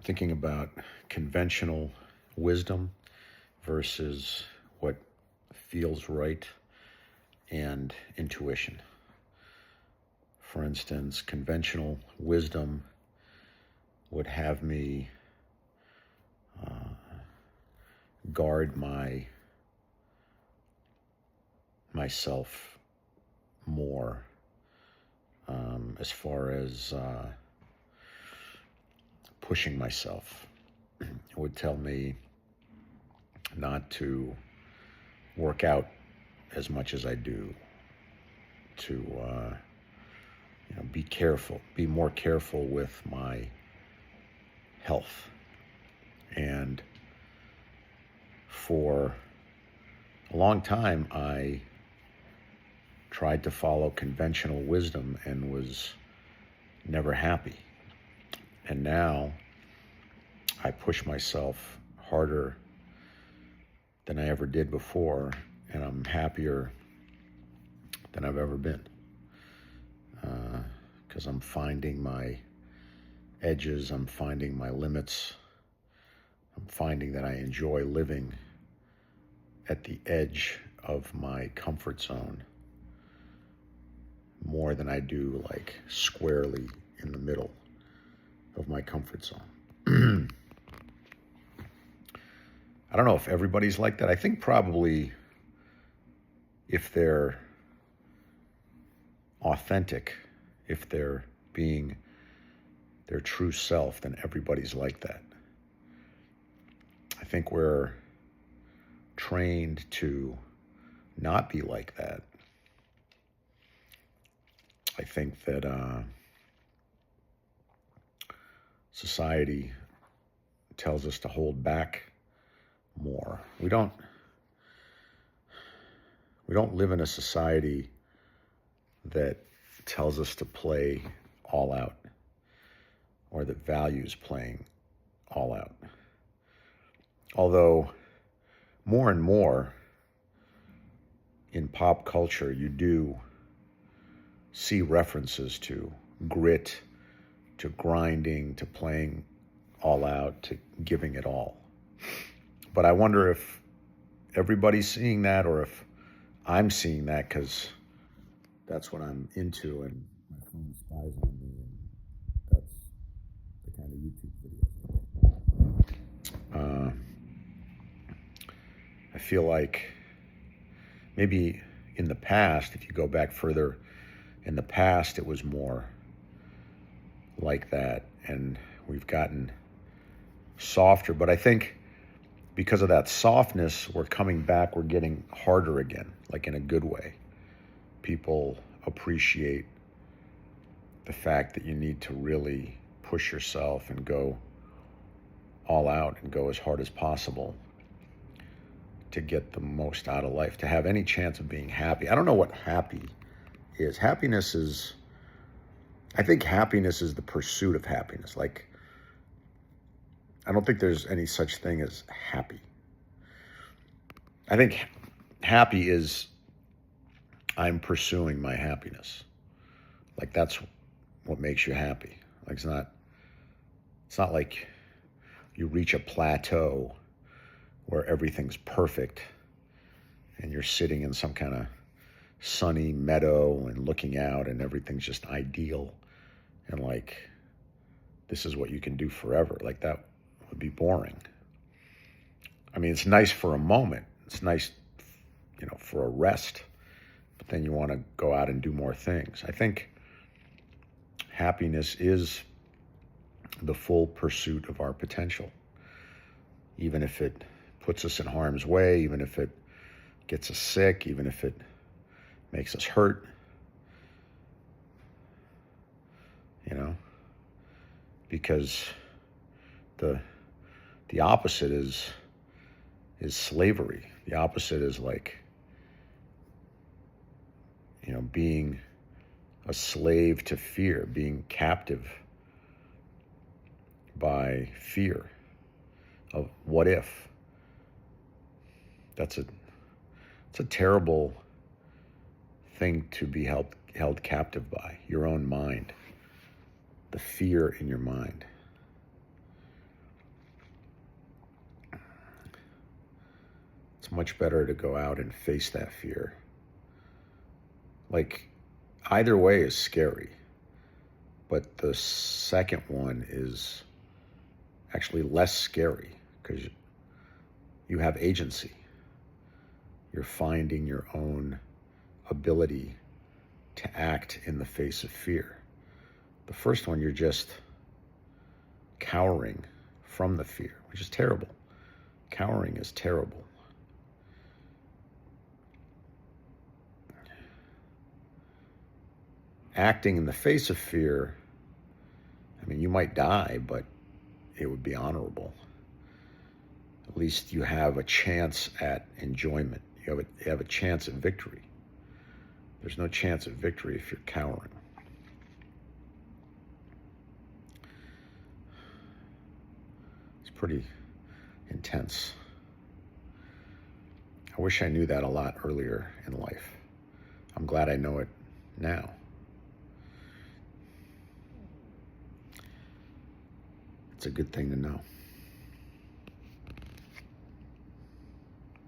I'm thinking about conventional wisdom versus what feels right and intuition. For instance, conventional wisdom would have me guard myself more as far as pushing myself. It would tell me not to work out as much as I do, to be careful, be more careful with my health. And for a long time, I tried to follow conventional wisdom and was never happy. And now I push myself harder than I ever did before, and I'm happier than I've ever been. Because I'm finding my edges, I'm finding my limits, I'm finding that I enjoy living at the edge of my comfort zone more than I do like squarely in the middle of my comfort zone. I don't know if everybody's like that. I think probably if they're authentic, if they're being their true self, then everybody's like that. I think we're trained to not be like that. I think that society tells us to hold back more. We don't live in a society that tells us to play all out or that values playing all out. Although more and more in pop culture, you do see references to grit, to grinding, to playing all out, to giving it all. But I wonder if everybody's seeing that or if I'm seeing that because that's what I'm into and my phone spies on me, and that's the kind of YouTube videos I get. I feel like maybe in the past, if you go back further, in the past it was more like that, and we've gotten softer. But I think because of that softness, we're coming back, we're getting harder again, like in a good way. People appreciate the fact that you need to really push yourself and go all out and go as hard as possible to get the most out of life, to have any chance of being happy. I don't know what happy is. I think happiness is the pursuit of happiness. Like, I don't think there's any such thing as happy. I think happy is I'm pursuing my happiness. Like, that's what makes you happy. Like, it's not like you reach a plateau where everything's perfect and you're sitting in some kind of sunny meadow and looking out and everything's just ideal and like this is what you can do forever. Like, that would be boring. I mean, it's nice for a moment. It's nice, for a rest, but then you want to go out and do more things. I think happiness is the full pursuit of our potential, even if it puts us in harm's way, even if it gets us sick, even if it makes us hurt, because the opposite is slavery. The opposite is like, being a slave to fear, being captive by fear of what if. It's a terrible thing to be held captive by, your own mind, the fear in your mind. It's much better to go out and face that fear. Like, either way is scary, but the second one is actually less scary because you have agency. You're finding your own ability to act in the face of fear. The first one, you're just cowering from the fear, which is terrible. Cowering is terrible. Acting in the face of fear, I mean, you might die, but it would be honorable. At least you have a chance at enjoyment. You have a chance at victory. There's no chance of victory if you're cowering. It's pretty intense. I wish I knew that a lot earlier in life. I'm glad I know it now. It's a good thing to know.